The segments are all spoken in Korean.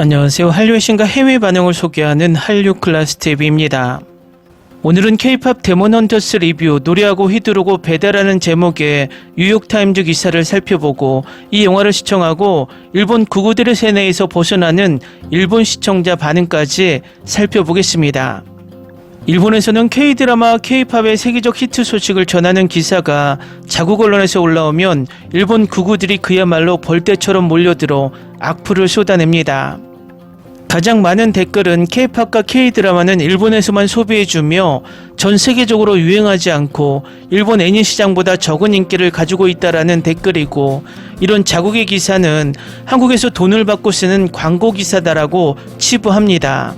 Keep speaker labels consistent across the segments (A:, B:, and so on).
A: 안녕하세요. 한류의 신과 해외 반응을 소개하는 한류 클래스 TV입니다. 오늘은 K-팝 데몬 헌터스 리뷰 노래하고 휘두르고 배달하는 제목의 뉴욕타임즈 기사를 살펴보고 이 영화를 시청하고 일본 구구들의 세뇌에서 벗어나는 일본 시청자 반응까지 살펴보겠습니다. 일본에서는 K-드라마, K-팝의 세계적 히트 소식을 전하는 기사가 자국 언론에서 올라오면 일본 구구들이 그야말로 벌떼처럼 몰려들어 악플을 쏟아냅니다. 가장 많은 댓글은 K-팝과 K-드라마는 일본에서만 소비해주며 전 세계적으로 유행하지 않고 일본 애니 시장보다 적은 인기를 가지고 있다라는 댓글이고, 이런 자국의 기사는 한국에서 돈을 받고 쓰는 광고 기사다라고 치부합니다.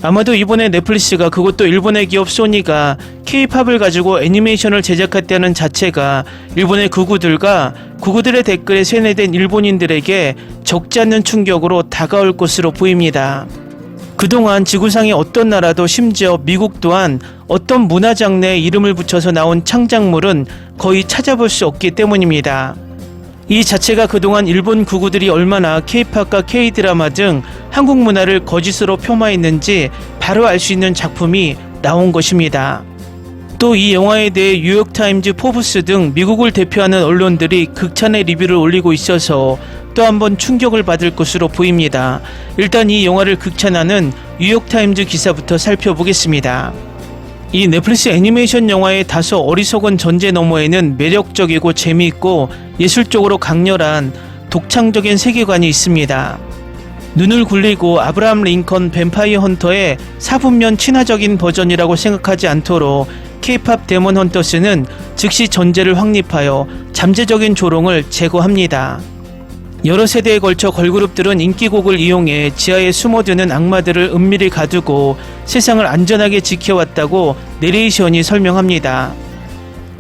A: 아마도 이번에 넷플릭스가, 그것도 일본의 기업 소니가 K-팝을 가지고 애니메이션을 제작했다는 자체가 일본의 구구들의 댓글에 세뇌된 일본인들에게 적지 않는 충격으로 다가올 것으로 보입니다. 그동안 지구상의 어떤 나라도, 심지어 미국 또한 어떤 문화 장르에 이름을 붙여서 나온 창작물은 거의 찾아볼 수 없기 때문입니다. 이 자체가 그동안 일본 구구들이 얼마나 K-팝과 K-드라마 등 한국 문화를 거짓으로 폄하했는지 바로 알 수 있는 작품이 나온 것입니다. 또 이 영화에 대해 뉴욕타임즈, 포브스 등 미국을 대표하는 언론들이 극찬의 리뷰를 올리고 있어서 또 한 번 충격을 받을 것으로 보입니다. 일단 이 영화를 극찬하는 뉴욕타임즈 기사부터 살펴보겠습니다. 이 넷플릭스 애니메이션 영화의 다소 어리석은 전제 너머에는 매력적이고 재미있고 예술적으로 강렬한 독창적인 세계관이 있습니다. 눈을 굴리고 아브라함 링컨 뱀파이어 헌터의 4분면 친화적인 버전이라고 생각하지 않도록 K-팝 데몬 헌터스는 즉시 전제를 확립하여 잠재적인 조롱을 제거합니다. 여러 세대에 걸쳐 걸그룹들은 인기곡을 이용해 지하에 숨어드는 악마들을 은밀히 가두고 세상을 안전하게 지켜왔다고 내레이션이 설명합니다.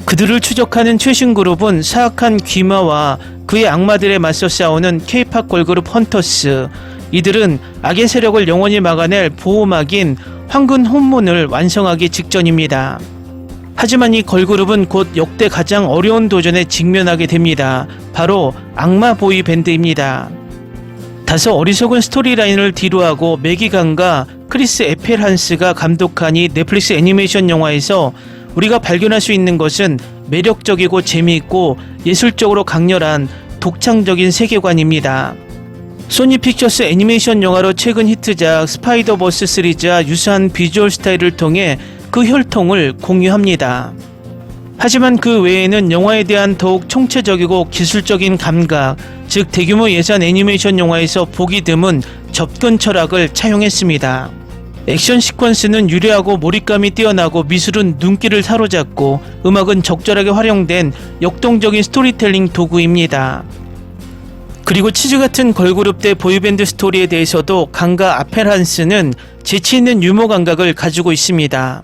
A: 그들을 추적하는 최신 그룹은 사악한 귀마와 그의 악마들에 맞서 싸우는 K-팝 걸그룹 헌터스. 이들은 악의 세력을 영원히 막아낼 보호막인 황금 혼문을 완성하기 직전입니다. 하지만 이 걸그룹은 곧 역대 가장 어려운 도전에 직면하게 됩니다. 바로 악마 보이 밴드입니다. 다소 어리석은 스토리라인을 뒤로하고 매기강과 크리스 에펠한스가 감독한 이 넷플릭스 애니메이션 영화에서 우리가 발견할 수 있는 것은 매력적이고 재미있고 예술적으로 강렬한 독창적인 세계관입니다. 소니 픽처스 애니메이션 영화로 최근 히트작 스파이더버스 시리즈와 유사한 비주얼 스타일을 통해 그 혈통을 공유합니다. 하지만 그 외에는 영화에 대한 더욱 총체적이고 기술적인 감각, 즉 대규모 예산 애니메이션 영화에서 보기 드문 접근 철학을 차용했습니다. 액션 시퀀스는 유려하고 몰입감이 뛰어나고, 미술은 눈길을 사로잡고, 음악은 적절하게 활용된 역동적인 스토리텔링 도구입니다. 그리고 치즈같은 걸그룹 대 보이밴드 스토리에 대해서도 강가 아펠한스는 재치있는 유머 감각을 가지고 있습니다.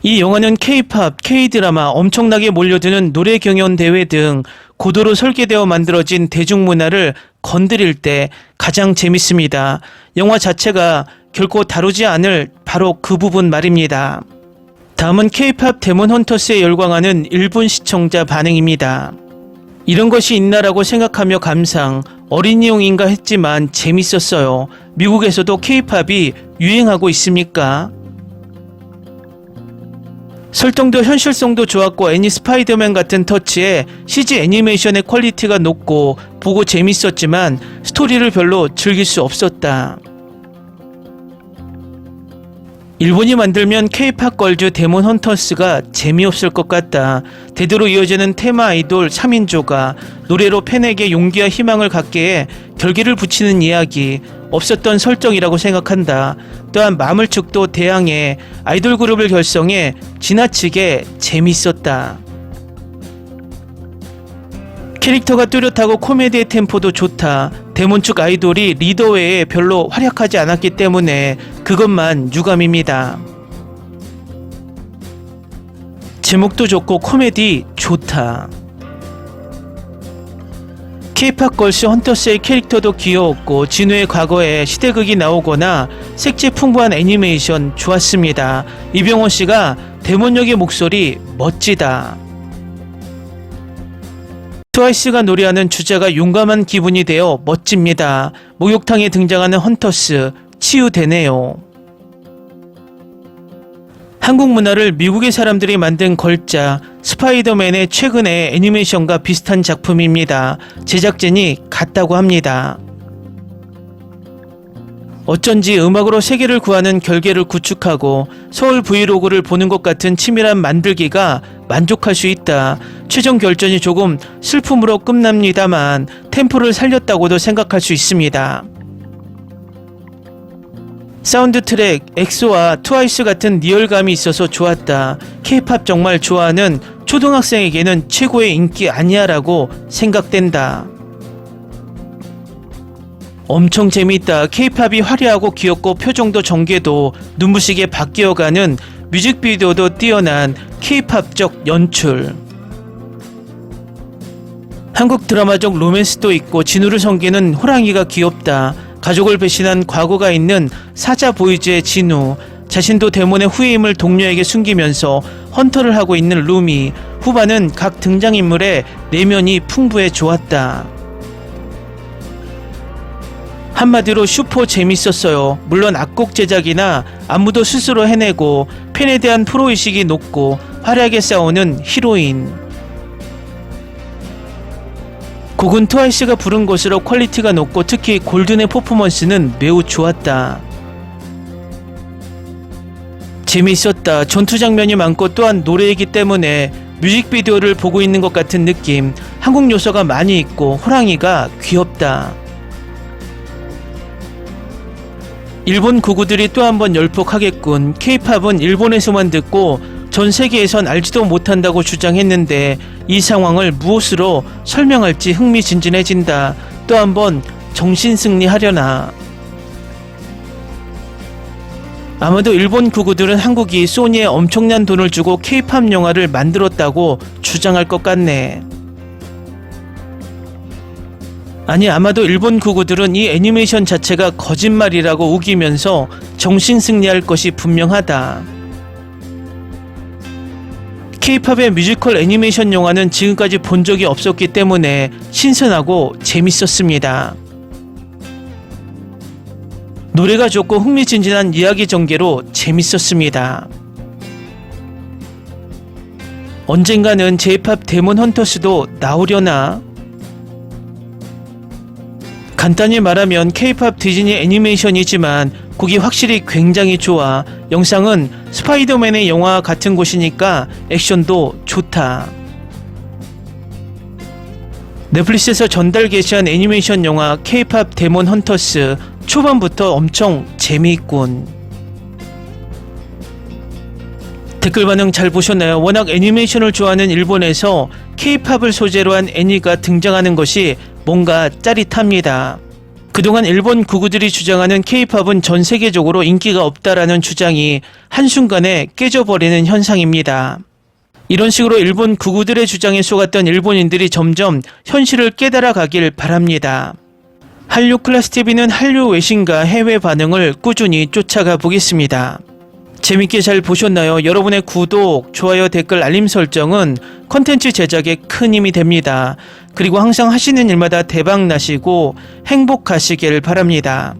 A: 이 영화는 K-팝, K-드라마, 엄청나게 몰려드는 노래 경연 대회 등 고도로 설계되어 만들어진 대중문화를 건드릴 때 가장 재밌습니다. 영화 자체가 결코 다루지 않을 바로 그 부분 말입니다. 다음은 K-팝 데몬 헌터스에 열광하는 일본 시청자 반응입니다. 이런 것이 있나라고 생각하며 감상, 어린이용인가 했지만 재밌었어요. 미국에서도 K-팝이 유행하고 있습니까? 설정도 현실성도 좋았고, 애니 스파이더맨 같은 터치에 CG 애니메이션의 퀄리티가 높고 보고 재밌었지만 스토리를 별로 즐길 수 없었다. 일본이 만들면 K-팝 걸즈 데몬 헌터스가 재미없을 것 같다. 대대로 이어지는 테마 아이돌 3인조가 노래로 팬에게 용기와 희망을 갖게 해 결기를 붙이는 이야기, 없었던 설정이라고 생각한다. 또한 마물축도 대항해 아이돌 그룹을 결성해 지나치게 재밌었다. 캐릭터가 뚜렷하고 코미디의 템포도 좋다. 데몬축 아이돌이 리더 외에 별로 활약하지 않았기 때문에 그것만 유감입니다. 제목도 좋고 코미디 좋다. K-팝 걸스 헌터스의 캐릭터도 귀여웠고, 진우의 과거에 시대극이 나오거나 색채 풍부한 애니메이션 좋았습니다. 이병헌 씨가 데몬 역의 목소리 멋지다. 트와이스가 노래하는 주자가 용감한 기분이 되어 멋집니다. 목욕탕에 등장하는 헌터스, 치유되네요. 한국 문화를 미국의 사람들이 만든 걸작, 스파이더맨의 최근의 애니메이션과 비슷한 작품입니다. 제작진이 같다고 합니다. 어쩐지 음악으로 세계를 구하는 결계를 구축하고 서울 브이로그를 보는 것 같은 치밀한 만들기가 만족할 수 있다. 최종 결전이 조금 슬픔으로 끝납니다만 템포를 살렸다고도 생각할 수 있습니다. 사운드 트랙, 엑소와 트와이스 같은 리얼감이 있어서 좋았다. K-팝 정말 좋아하는 초등학생에게는 최고의 인기 아니야 라고 생각된다. 엄청 재미있다. K-팝이 화려하고 귀엽고 표정도 전개도 눈부시게 바뀌어가는 뮤직비디오도 뛰어난 K-팝적 연출. 한국 드라마적 로맨스도 있고 진우를 섬기는 호랑이가 귀엽다. 가족을 배신한 과거가 있는 사자 보이즈의 진우, 자신도 데몬의 후임을 동료에게 숨기면서 헌터를 하고 있는 루미, 후반은 각 등장인물의 내면이 풍부해 좋았다. 한마디로 슈퍼 재밌었어요. 물론 악곡 제작이나 안무도 스스로 해내고 팬에 대한 프로의식이 높고 화려하게 싸우는 히로인. 곡은 트와이스가 부른 것으로 퀄리티가 높고 특히 골든의 퍼포먼스는 매우 좋았다. 재미있었다. 전투 장면이 많고 또한 노래이기 때문에 뮤직비디오를 보고 있는 것 같은 느낌. 한국 요소가 많이 있고 호랑이가 귀엽다. 일본 구구들이 또 한 번 열폭하겠군. K-팝은 일본에서만 듣고 전 세계에선 알지도 못한다고 주장했는데 이 상황을 무엇으로 설명할지 흥미진진해진다. 또 한 번 정신승리하려나. 아마도 일본 구구들은 한국이 소니에 엄청난 돈을 주고 K-팝 영화를 만들었다고 주장할 것 같네. 아니, 아마도 일본 구구들은 이 애니메이션 자체가 거짓말이라고 우기면서 정신승리할 것이 분명하다. K-팝의 뮤지컬 애니메이션 영화는 지금까지 본 적이 없었기 때문에 신선하고 재밌었습니다. 노래가 좋고 흥미진진한 이야기 전개로 재밌었습니다. 언젠가는 J-팝 데몬 헌터스도 나오려나? 간단히 말하면 K-팝 디즈니 애니메이션이지만 곡이 확실히 굉장히 좋아. 영상은 스파이더맨의 영화 같은 곳이니까 액션도 좋다. 넷플릭스에서 전달 게시한 애니메이션 영화 K-팝 데몬 헌터스, 초반부터 엄청 재미있군. 댓글 반응 잘 보셨나요? 워낙 애니메이션을 좋아하는 일본에서 K-팝을 소재로 한 애니가 등장하는 것이 뭔가 짜릿합니다. 그동안 일본 구구들이 주장하는 K-팝은 전 세계적으로 인기가 없다라는 주장이 한순간에 깨져버리는 현상입니다. 이런 식으로 일본 구구들의 주장에 속았던 일본인들이 점점 현실을 깨달아 가길 바랍니다. 한류 클래스 TV는 한류 외신과 해외 반응을 꾸준히 쫓아가 보겠습니다. 재밌게 잘 보셨나요? 여러분의 구독, 좋아요, 댓글, 알림 설정은 컨텐츠 제작에 큰 힘이 됩니다. 그리고 항상 하시는 일마다 대박 나시고 행복하시길 바랍니다.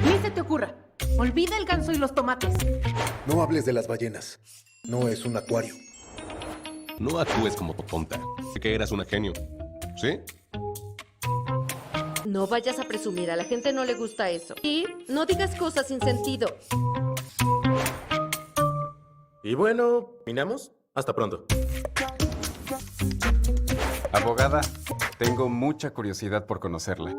B: Ni se te ocurra. Olvida el ganso y los tomates.
C: No hables de las ballenas. No es un acuario.
D: No actúes como tonta. Que eras una genio. ¿Sí?
E: No vayas a presumir, a la gente no le gusta eso. Y no digas cosas sin sentido.
F: Y bueno, ¿minamos? Hasta pronto.
G: Abogada,
F: Tengo mucha curiosidad por conocerla.